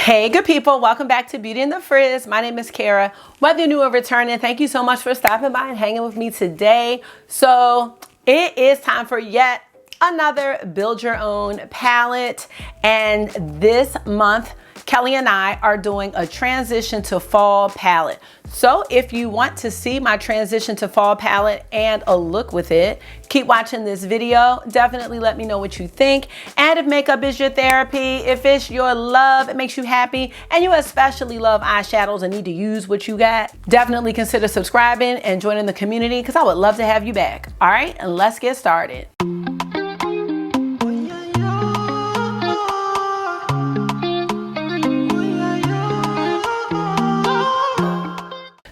Hey good people, welcome back to Beauty in the Frizz. My name is Kara. Whether you're new or returning, thank you so much for stopping by and hanging with me today. So it is time for yet another build your own palette, and this month Kelly and I are doing a transition to fall palette. So if you want to see my transition to fall palette and a look with it, keep watching this video. Definitely let me know what you think. And if makeup is your therapy, if it's your love, it makes you happy, and you especially love eyeshadows and need to use what you got, definitely consider subscribing and joining the community because I would love to have you back. All right, and let's get started.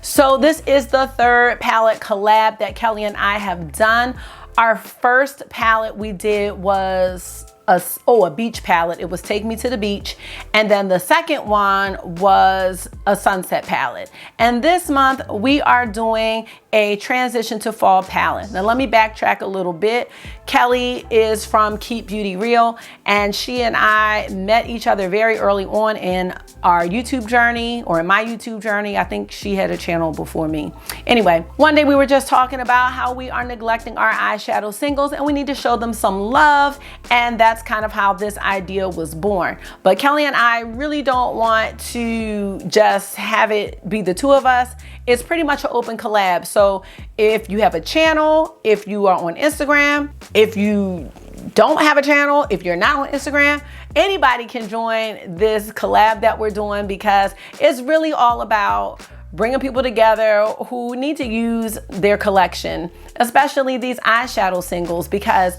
So this is the third palette collab that Kelly and I have done. Our first palette we did was a beach palette. It was Take Me to the Beach. And then the second one was a sunset palette. And this month we are doing a transition to fall palette. Now let me backtrack a little bit. Kelly is from KeepBeauty Real, and she and I met each other very early on in our YouTube journey, or in my YouTube journey. I think she had a channel before me. Anyway, one day we were just talking about how we are neglecting our eyeshadow singles and we need to show them some love, and that's kind of how this idea was born. But Kelly and I really don't want to just have it be the two of us. It's pretty much an open collab. So if you have a channel, if you are on Instagram, if you don't have a channel, if you're not on Instagram, anybody can join this collab that we're doing, because it's really all about bringing people together who need to use their collection, especially these eyeshadow singles, because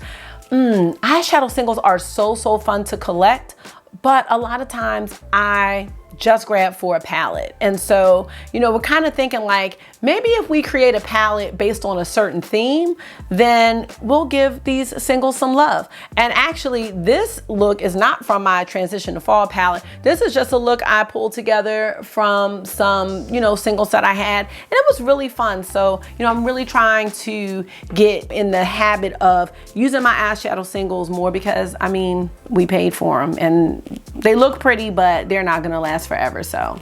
eyeshadow singles are so fun to collect, but a lot of times I just grab for a palette. And so, you know, we're kind of thinking like, maybe if we create a palette based on a certain theme, then we'll give these singles some love. And actually this look is not from my transition to fall palette. This is just a look I pulled together from some, you know, singles that I had, and it was really fun. So, you know, I'm really trying to get in the habit of using my eyeshadow singles more, because I mean, we paid for them and they look pretty, but they're not gonna last forever. So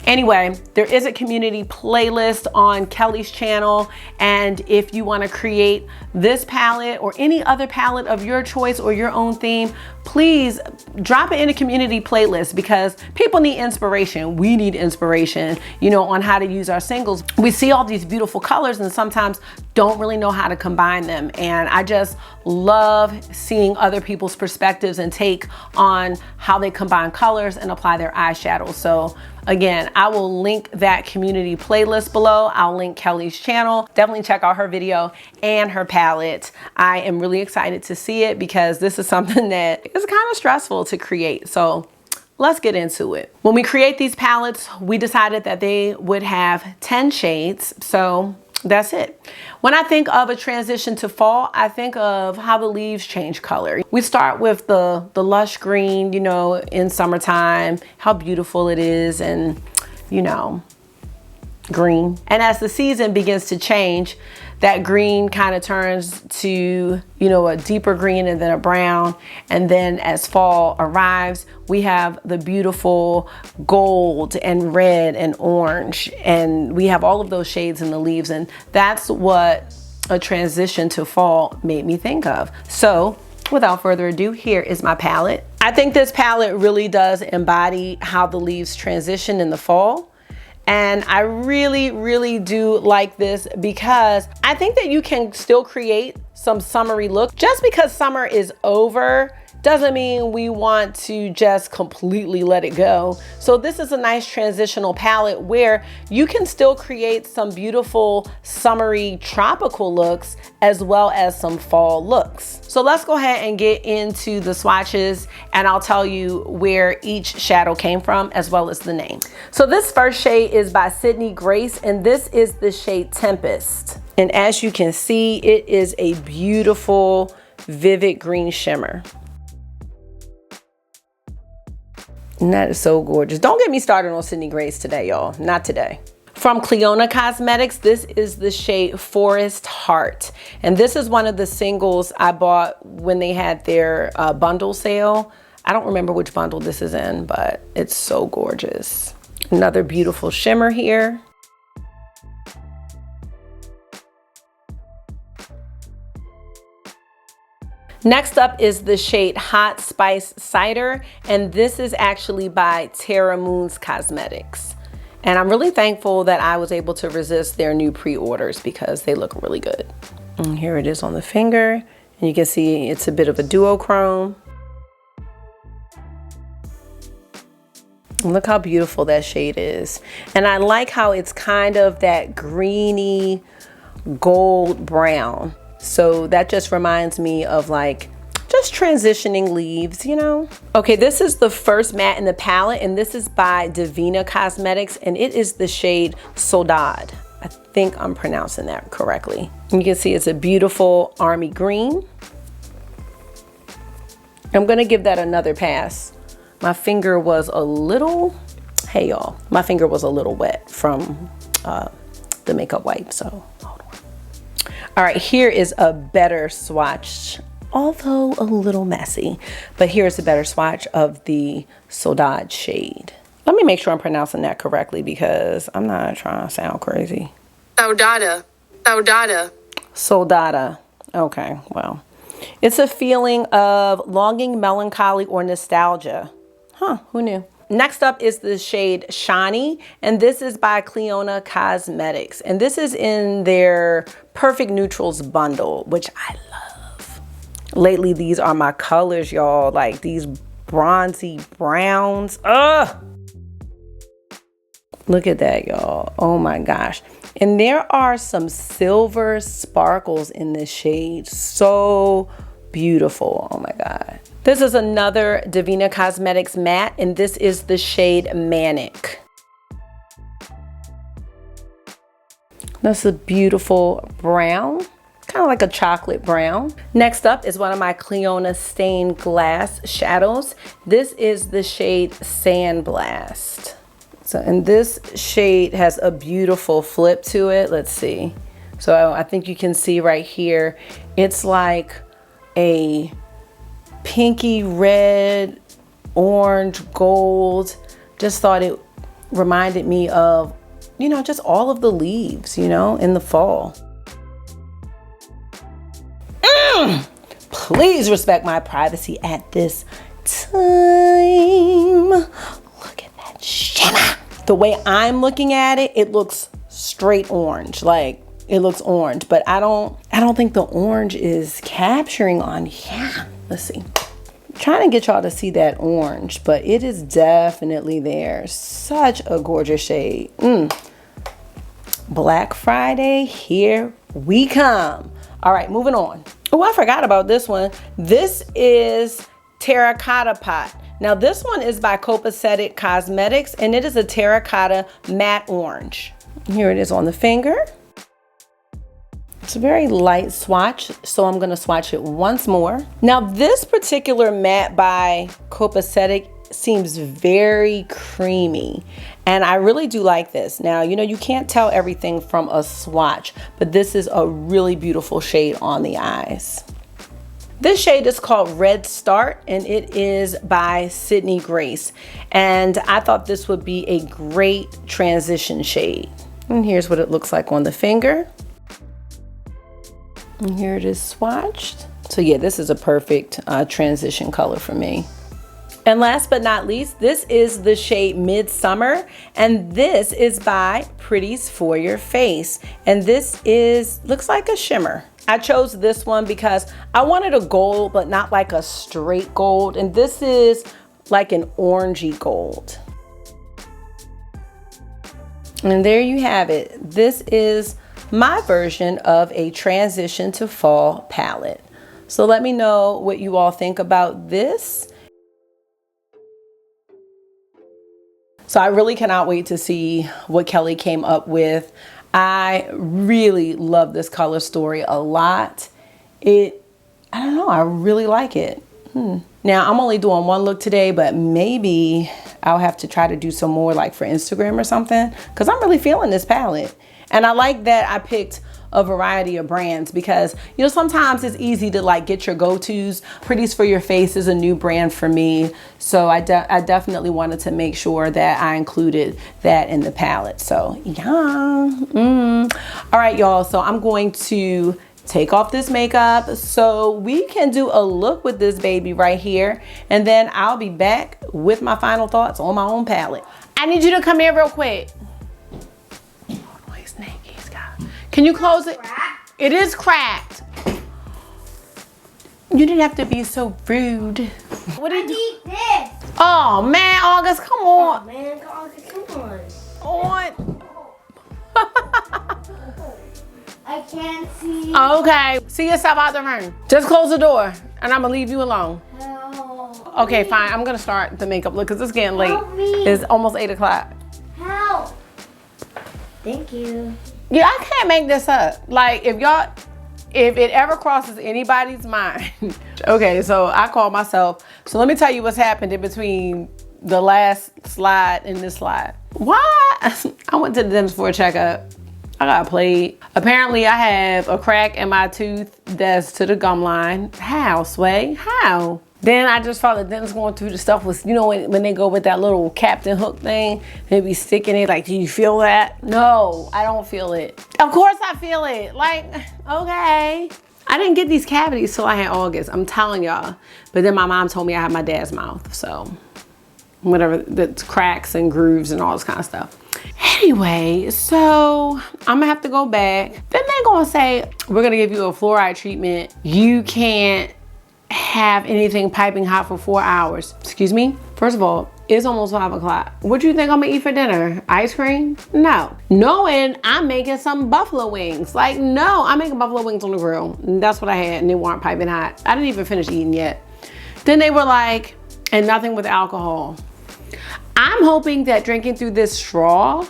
anyway, there is a community playlist on Kelly's channel, and if you want to create this palette or any other palette of your choice or your own theme, please drop it in a community playlist, because people need inspiration. We need inspiration, you know, on how to use our singles. We see all these beautiful colors and sometimes don't really know how to combine them, and I just love seeing other people's perspectives and take on how they combine colors and apply their eyeshadows. So again, I will link that community playlist below. I'll link Kelly's channel. Definitely check out her video and her palette. I am really excited to see it, because this is something that is kind of stressful to create. So let's get into it. When we create these palettes, we decided that they would have 10 shades. So that's it. When I think of a transition to fall, I think of how the leaves change color. We start with the lush green, you know, in summertime, how beautiful it is, and you know, green. And as the season begins to change, that green kind of turns to, you know, a deeper green and then a brown. And then as fall arrives, we have the beautiful gold and red and orange. And we have all of those shades in the leaves. And that's what a transition to fall made me think of. So without further ado, here is my palette. I think this palette really does embody how the leaves transition in the fall. And I really do like this, because I think that you can still create some summery look. Just because summer is over doesn't mean we want to just completely let it go. So this is a nice transitional palette where you can still create some beautiful summery tropical looks as well as some fall looks. So let's go ahead and get into the swatches, and I'll tell you where each shadow came from as well as the name. So this first shade is by Sydney Grace, and this is the shade Tempest. And as you can see, it is a beautiful vivid green shimmer. And that is so gorgeous. Don't get me started on Sydney Grace today, y'all. Not today. From Clionadh Cosmetics, this is the shade Forest Heart. And this is one of the singles I bought when they had their bundle sale. I don't remember which bundle this is in, but it's so gorgeous. Another beautiful shimmer here. Next up is the shade Hot Spice Cider, and this is actually by Terra Cosmetics. And I'm really thankful that I was able to resist their new pre-orders because they look really good. And here it is on the finger, and you can see it's a bit of a duochrome. Look how beautiful that shade is. And I like how it's kind of that greeny gold brown. So that just reminds me of like just transitioning leaves, you know? Okay, this is the first matte in the palette, and this is by Devinah Cosmetics, and it is the shade Saudade. I think I'm pronouncing that correctly. And you can see it's a beautiful army green. I'm gonna give that another pass. My finger was a little, hey y'all, my finger was a little wet from the makeup wipe, so hold on. All right, here is a better swatch, although a little messy, but here's a better swatch of the Saudade shade. Let me make sure I'm pronouncing that correctly because I'm not trying to sound crazy. Saudade. Saudade. Saudade. Okay, well, it's a feeling of longing, melancholy, or nostalgia. Huh, who knew? Next up is the shade Shani, and this is by Clionadh Cosmetics. And this is in their Perfect Neutrals bundle, which I love. Lately, these are my colors, y'all. Like these bronzy browns. Ugh! Look at that, y'all. Oh my gosh. And there are some silver sparkles in this shade. So beautiful. Oh my God. This is another Devinah Cosmetics matte, and this is the shade Manic. That's a beautiful brown, kind of like a chocolate brown. Next up is one of my Clionadh stained glass shadows. This is the shade Sandblast. So, and this shade has a beautiful flip to it. Let's see. So I think you can see right here, it's like a pinky red, orange, gold. Just thought it reminded me of, you know, just all of the leaves, you know, in the fall. Please respect my privacy at this time. Look at that shimmer. The way I'm looking at it, it looks straight orange. Like it looks orange, but I don't think the orange is capturing on here. Let's see. I'm trying to get y'all to see that orange, but it is definitely there. Such a gorgeous shade. Black Friday, here we come. All right, moving on. Oh, I forgot about this one. This is Terracotta Pot. Now this one is by Copacetic Cosmetics, and it is a terracotta matte orange. Here it is on the finger. It's a very light swatch, so I'm gonna swatch it once more. Now this particular matte by Copacetic seems very creamy, and I really do like this. Now, you know, you can't tell everything from a swatch, but this is a really beautiful shade on the eyes. This shade is called Red Start, and it is by Sydney Grace, and I thought this would be a great transition shade. And here's what it looks like on the finger. And here it is swatched. So yeah, this is a perfect transition color for me. And last but not least, this is the shade Midsummer, and this is by Pretties For Your Face. And this looks like a shimmer. I chose this one because I wanted a gold, but not like a straight gold. And this is like an orangey gold. And there you have it. This is my version of a transition to fall palette. So let me know what you all think about this. So I really cannot wait to see what Kelly came up with. I really love this color story a lot. I don't know, I really like it. Now I'm only doing one look today, but maybe I'll have to try to do some more like for Instagram or something, because I'm really feeling this palette. And I like that I picked a variety of brands because, you know, sometimes it's easy to like get your go-tos. Pretties for Your Face is a new brand for me. So I definitely wanted to make sure that I included that in the palette. So yeah. All right, y'all. So I'm going to take off this makeup so we can do a look with this baby right here. And then I'll be back with my final thoughts on my own palette. I need you to come here real quick. Oh, he's naked. Can you close it? It is cracked. You didn't have to be so rude. What did you do? This. Oh man, August, come on. Oh man, August, come on. On. I can't see. Okay, see yourself out the room. Just close the door and I'm gonna leave you alone. Help. Okay, fine. I'm gonna start the makeup look because it's getting late. Help me. It's almost 8 o'clock. Help. Thank you. Yeah, I can't make this up. Like if it ever crosses anybody's mind. Okay, so I call myself. So let me tell you what's happened in between the last slide and this slide. Why? I went to the dentist for a checkup. I got played. Apparently I have a crack in my tooth that's to the gum line. How, Sway? How? Then I just saw the dentist going through the stuff with, you know, when they go with that little Captain Hook thing, they be sticking it like, do you feel that? No, I don't feel it. Of course I feel it. Like, okay. I didn't get these cavities till I had August. I'm telling y'all. But then my mom told me I had my dad's mouth. So whatever, that's cracks and grooves and all this kind of stuff. Anyway, so I'm gonna have to go back. Then they're gonna say, we're gonna give you a fluoride treatment. You can't have anything piping hot for 4 hours. Excuse me? First of all, it's almost 5 o'clock. What do you think I'm gonna eat for dinner? Ice cream? No. Knowing I'm making some buffalo wings. Like, no, I'm making buffalo wings on the grill. And that's what I had and they weren't piping hot. I didn't even finish eating yet. Then they were like, and nothing with alcohol. I'm hoping that drinking through this straw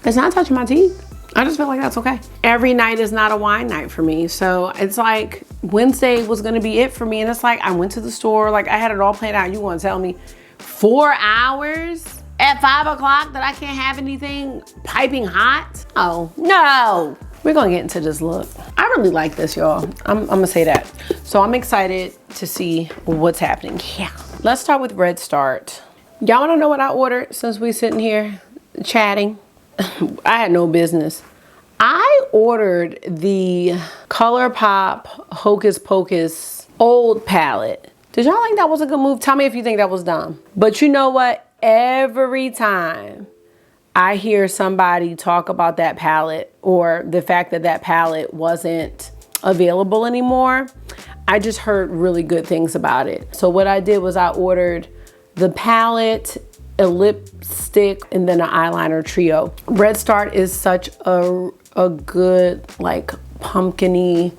is not touching my teeth. I just feel like that's okay. Every night is not a wine night for me. So it's like Wednesday was gonna be it for me. And it's like, I went to the store, like I had it all planned out. You wanna tell me 4 hours at 5 o'clock that I can't have anything piping hot? Oh, no. We're gonna get into this look. I really like this, y'all. I'm gonna say that. So I'm excited to see what's happening. Yeah. Let's start with Red Start. Y'all wanna know what I ordered since we sitting here chatting? I had no business. I ordered the ColourPop Hocus Pocus old palette. Did y'all think that was a good move? Tell me if you think that was dumb. But you know what? Every time I hear somebody talk about that palette or the fact that that palette wasn't available anymore, I just heard really good things about it. So what I did was I ordered the palette, a lipstick, and then an eyeliner trio. Red Start is such a good, like, pumpkin-y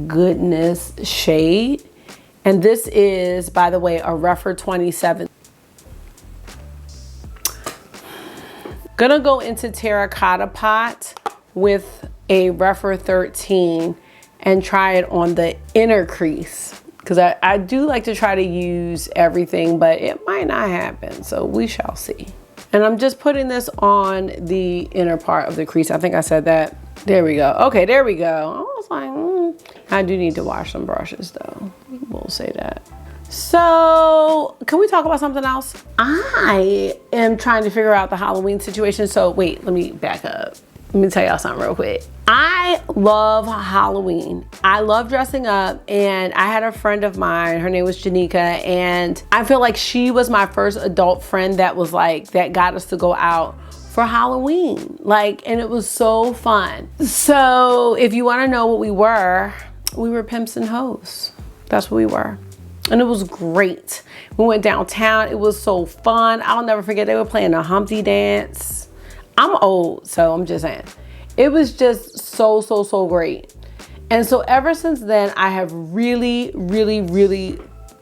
goodness shade. And this is, by the way, a Refer 27. Gonna go into Terracotta pot with a Refer 13 and try it on the inner crease. Because I do like to try to use everything, but it might not happen. So we shall see. And I'm just putting this on the inner part of the crease. I think I said that. There we go. Okay, there we go. I was like, I do need to wash some brushes though. We'll say that. So can we talk about something else? I am trying to figure out the Halloween situation. So wait, let me back up. Let me tell y'all something real quick. I love Halloween. I love dressing up, and I had a friend of mine, her name was Janika, and I feel like she was my first adult friend that was like, that got us to go out for Halloween. Like, and it was so fun. So if you wanna know what we were pimps and hoes. That's what we were. And it was great. We went downtown, it was so fun. I'll never forget, they were playing the Humpty Dance. I'm old, so I'm just saying. It was just so great. And so ever since then, I have really,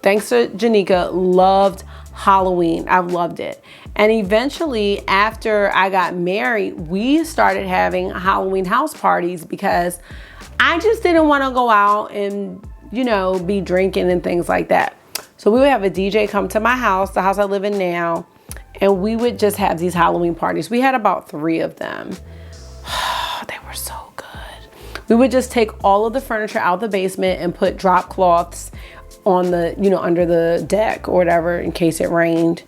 thanks to Janika, loved Halloween. I've loved it. And eventually, after I got married, we started having Halloween house parties because I just didn't want to go out and, you know, be drinking and things like that. So we would have a DJ come to my house, the house I live in now, and we would just have these Halloween parties. We had about 3 of them. so good. We would just take all of the furniture out the basement and put drop cloths on the, you know, under the deck or whatever in case it rained.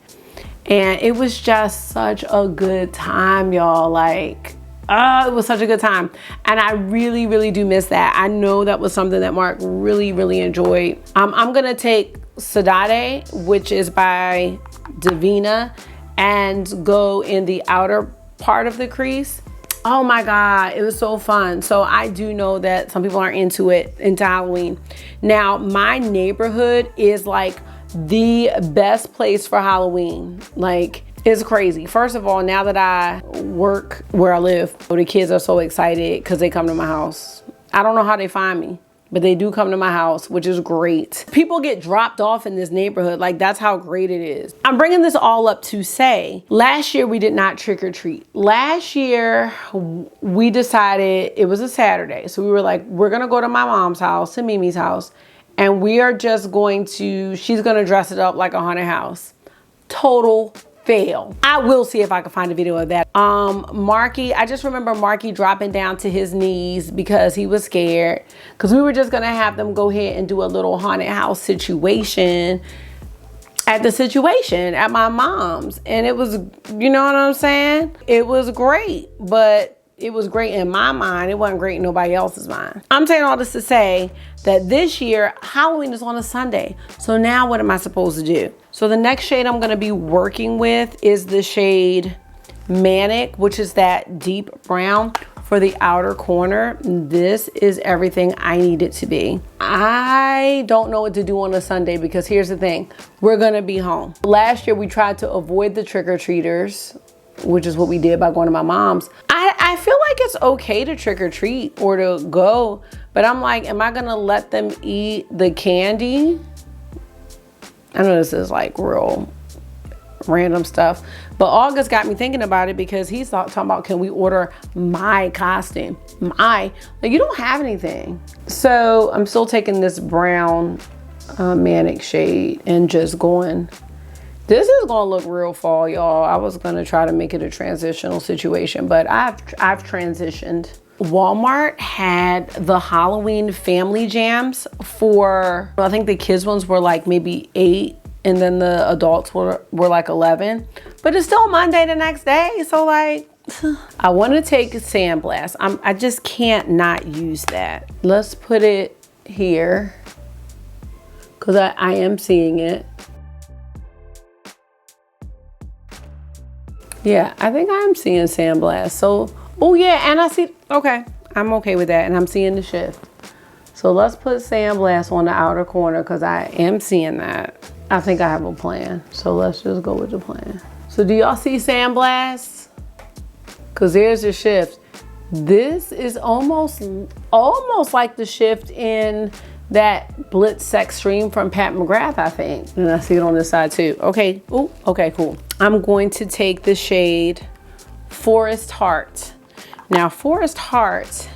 And it was just such a good time, y'all. Like, it was such a good time. And I really, really do miss that. I know that was something that Mark really, really enjoyed. I'm gonna take Saudade, which is by Devinah, and go in the outer part of the crease. Oh my God, it was so fun. So I do know that some people aren't into Halloween. Now, my neighborhood is like the best place for Halloween. Like, it's crazy. First of all, now that I work where I live, the kids are so excited because they come to my house. I don't know how they find me, but they do come to my house, which is great. People get dropped off in this neighborhood. Like, that's how great it is. I'm bringing this all up to say, last year we did not trick or treat. Last year we decided, it was a Saturday. So we were like, we're gonna go to my mom's house, to Mimi's house, and we are just going to, she's gonna dress it up like a haunted house. Total fail. I will see if I can find a video of that. Marky, I just remember Marky dropping down to his knees because he was scared, because we were just gonna have them go ahead and do a little haunted house situation at my mom's. And it was, you know what I'm saying? It was great, but it was great in my mind. It wasn't great in nobody else's mind. I'm saying all this to say that this year, Halloween is on a Sunday. So now what am I supposed to do? So the next shade I'm gonna be working with is the shade Manic, which is that deep brown for the outer corner. This is everything I need it to be. I don't know what to do on a Sunday because here's the thing, we're gonna be home. Last year we tried to avoid the trick-or-treaters, which is what we did by going to my mom's. I feel like it's okay to trick or treat or to go, but I'm like, am I gonna let them eat the candy? I know this is like real random stuff, but August got me thinking about it because he's talking about, can we order my costume? Like, you don't have anything. So I'm still taking this brown Manic shade and just going. This is gonna look real fall, y'all. I was gonna try to make it a transitional situation, but I've transitioned. Walmart had the Halloween family jams for, I think the kids ones were like maybe 8 and then the adults were like 11, but it's still Monday the next day. So like, I wanna take Sandblast. I just can't not use that. Let's put it here because I am seeing it. Yeah, I think I'm seeing Sandblast. So, oh yeah, and I see, okay, I'm okay with that. And I'm seeing the shift. So let's put Sandblast on the outer corner because I am seeing that. I think I have a plan. So let's just go with the plan. So do y'all see Sandblast? Because there's the shift. This is almost like the shift in that Blitz Sex Stream from Pat McGrath, I think. And I see it on this side too. Okay, ooh, okay, cool. I'm going to take the shade Forest Heart. Now, Forest Heart,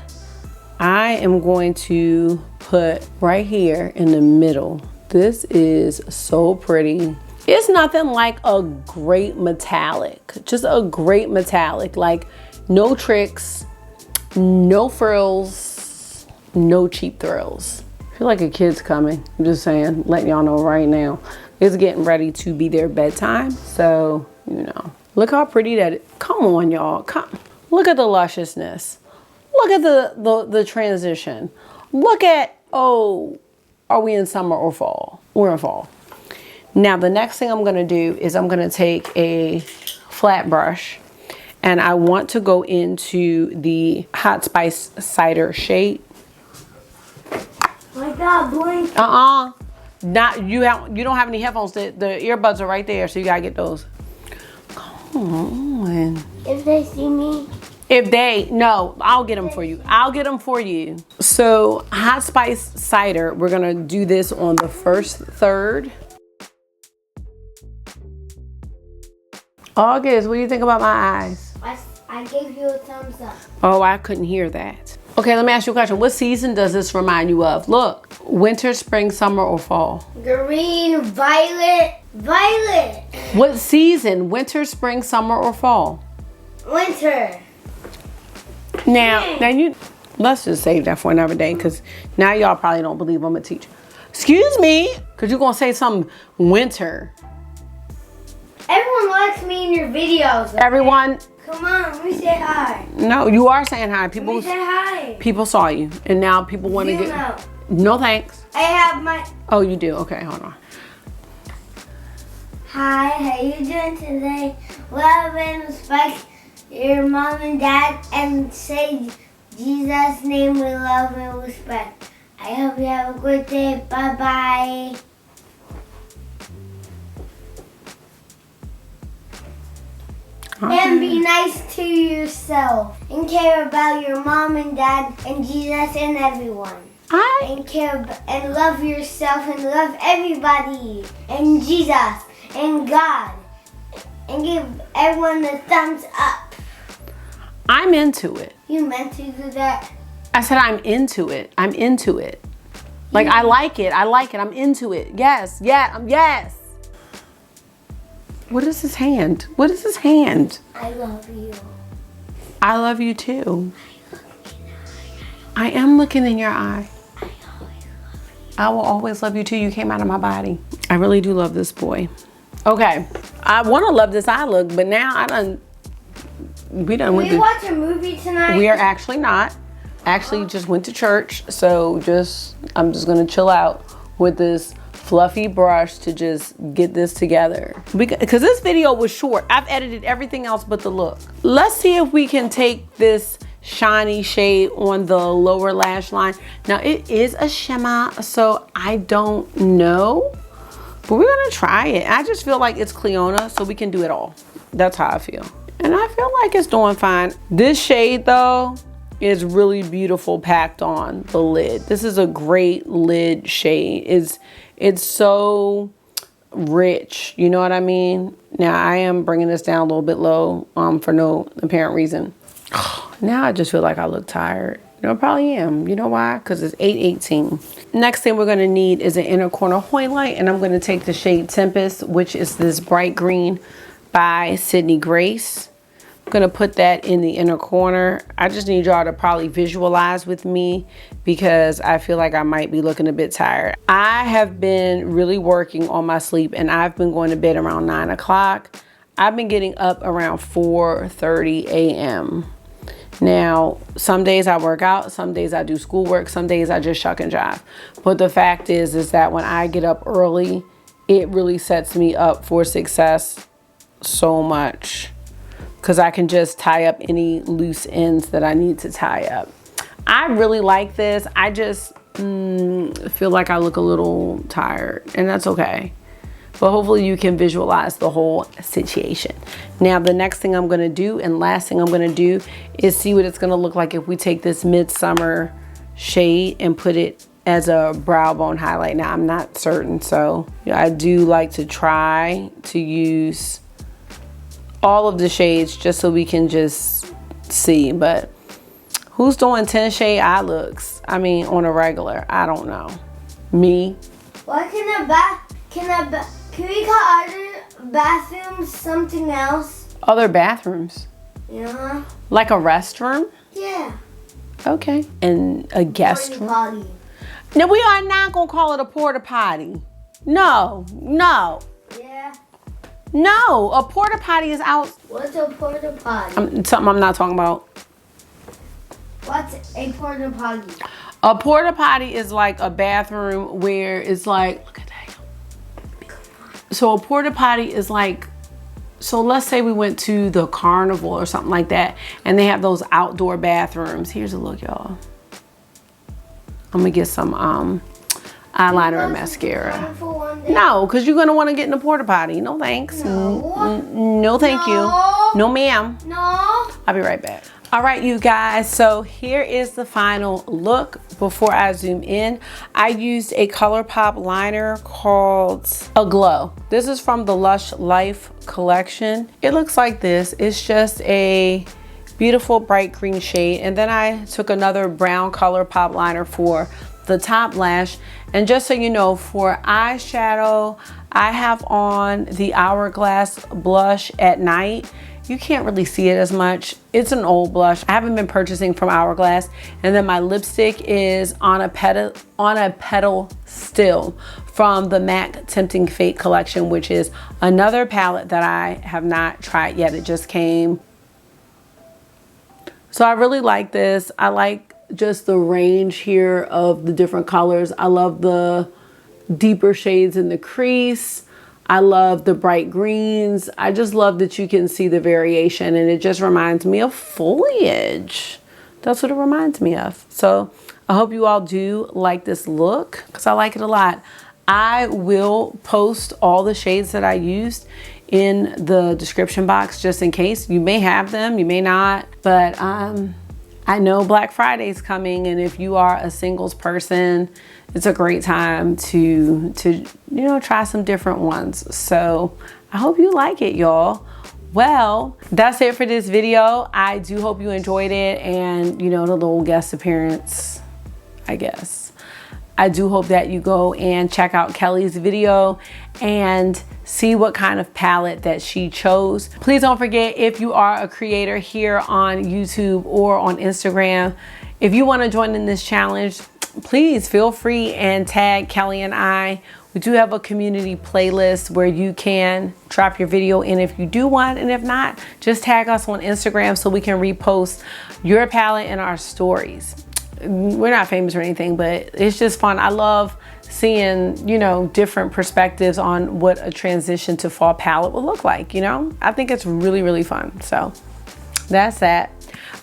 I am going to put right here in the middle. This is so pretty. It's nothing like a great metallic, just a great metallic, like no tricks, no frills, no cheap thrills. I feel like a kid's coming. I'm just saying, letting y'all know right now. It's getting ready to be their bedtime. So, you know, look how pretty that is. Come on, y'all. Come. Look at the lusciousness. Look at the transition. Look at, oh, are we in summer or fall? We're in fall. Now, the next thing I'm gonna do is I'm gonna take a flat brush and I want to go into the Hot Spice Cider shade. My God, blink. Not you don't have any headphones. The earbuds are right there, so you gotta get those. Come on. If they see me. No, I'll get them for you. I'll get them for you. So Hot Spice Cider, we're gonna do this on the first third. August, what do you think about my eyes? I gave you a thumbs up. Oh, I couldn't hear that. Okay, let me ask you a question. What season does this remind you of? Look, winter, spring, summer, or fall? Green, violet, violet. What season? Winter, spring, summer, or fall? Winter. Now you, let's just save that for another day because now y'all probably don't believe I'm a teacher. Excuse me, because you're going to say something winter. Everyone likes me in your videos. Okay? Everyone. Come on, let me say hi. No, you are saying hi. People, Let me say hi. people saw you and now people want to You get. know. No thanks. I have my... Oh, you do? Okay, hold on. Hi, how you doing today? Love and respect your mom and dad and say Jesus' name with love and respect. I hope you have a good day. Bye-bye. And be nice to yourself. And care about your mom and dad and Jesus and everyone. And and love yourself and love everybody. And Jesus and God. And give everyone a thumbs up. I'm into it. You meant to do that? I said I'm into it. I'm into it. Like I like it. I like it. I'm into it. Yes. Yeah. Yes. What is his hand? What is his hand? I love you. I love you too. I am looking in your eye. I will always love you too. You came out of my body. I really do love this boy. Okay. I want to love this eye look, but now we done went Will you watch a movie tonight? We are actually not. Actually just went to church. So I'm just going to chill out with this fluffy brush to just get this together. Because this video was short. I've edited everything else but the look. Let's see if we can take this shiny shade on the lower lash line. Now it is a shimmer, so I don't know, but we're gonna try it. I just feel like it's Clionadh, so we can do it all. That's how I feel. And I feel like it's doing fine. This shade though is really beautiful packed on the lid. This is a great lid shade. It's so rich, you know what I mean? Now I am bringing this down a little bit low for no apparent reason. Now I just feel like I look tired. I probably am. You know why? Because it's 8:18. Next thing we're going to need is an inner corner highlight, and I'm going to take the shade Tempest, which is this bright green by Sydney Grace. I'm going to put that in the inner corner. I just need y'all to probably visualize with me because I feel like I might be looking a bit tired. I have been really working on my sleep, and I've been going to bed around 9 o'clock. I've been getting up around 4:30 a.m. Now, some days I work out, some days I do schoolwork, some days I just shuck and jive. But the fact is that when I get up early, it really sets me up for success so much. Because I can just tie up any loose ends that I need to tie up. I really like this. I just feel like I look a little tired, and that's okay. But hopefully you can visualize the whole situation. Now the next thing I'm gonna do and last thing I'm gonna do is see what it's gonna look like if we take this Midsummer shade and put it as a brow bone highlight. Now I'm not certain, so I do like to try to use all of the shades just so we can just see. But who's doing 10 shade eye looks? I mean, on a regular, I don't know. Me? Why can we call other bathrooms something else? Other bathrooms? Yeah. Like a restroom? Yeah. Okay. And a guest room? Potty. No, we are not going to call it a porta potty. No. Yeah. No, a porta potty is out. What's a porta potty? Something I'm not talking about. What's a porta potty? A porta potty is like a bathroom where it's like, look at that. So a porta potty is like, so let's say we went to the carnival or something like that, and they have those outdoor bathrooms. Here's a look, y'all. I'm gonna get some eyeliner and mascara. No, because you're gonna want to get in the porta potty. No thanks. No thank you. No ma'am. No. I'll be right back. All right, you guys, so here is the final look. Before I zoom in, I used a ColourPop liner called Aglow. This is from the Lush Life collection. It looks like this. It's just a beautiful bright green shade. And then I took another brown ColourPop liner for the top lash. And just so you know, for eyeshadow, I have on the Hourglass blush at night. You can't really see it as much. It's an old blush. I haven't been purchasing from Hourglass. And then my lipstick is on a pedal still from the MAC Tempting Fate collection, which is another palette that I have not tried yet. It just came. So I really like this. I like just the range here of the different colors. I love the deeper shades in the crease. I love the bright greens. I just love that you can see the variation, and it just reminds me of foliage. That's what it reminds me of. So I hope you all do like this look because I like it a lot. I will post all the shades that I used in the description box just in case. You may have them, you may not, but I know Black Friday is coming, and if you are a singles person, it's a great time to you know, try some different ones. So I hope you like it, y'all. Well, that's it for this video. I do hope you enjoyed it, and you know, the little guest appearance, I guess. I do hope that you go and check out Kelly's video and see what kind of palette that she chose. Please don't forget, if you are a creator here on YouTube or on Instagram, if you want to join in this challenge, please feel free and tag Kelly and I. We do have a community playlist where you can drop your video in if you do want, and if not, just tag us on Instagram so we can repost your palette in our stories. We're not famous or anything, but it's just fun. I love seeing, you know, different perspectives on what a transition to fall palette will look like, you know? I think it's really, really fun. So that's that.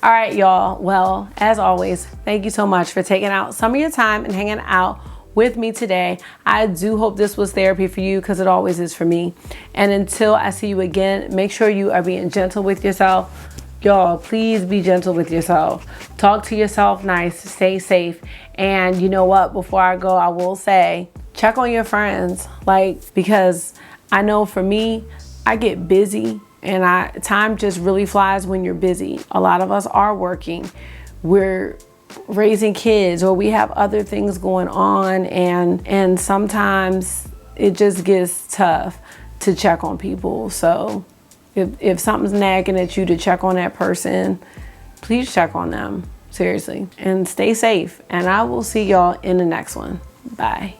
All right, y'all. Well, as always, thank you so much for taking out some of your time and hanging out with me today. I do hope this was therapy for you, because it always is for me. And until I see you again, make sure you are being gentle with yourself. Y'all, please be gentle with yourself. Talk to yourself nice, stay safe. And you know what, before I go, I will say, check on your friends. Like, because I know for me, I get busy, and time just really flies when you're busy. A lot of us are working. We're raising kids, or we have other things going on, and sometimes it just gets tough to check on people. So if something's nagging at you to check on that person, please check on them, seriously, and stay safe. And I will see y'all in the next one. Bye.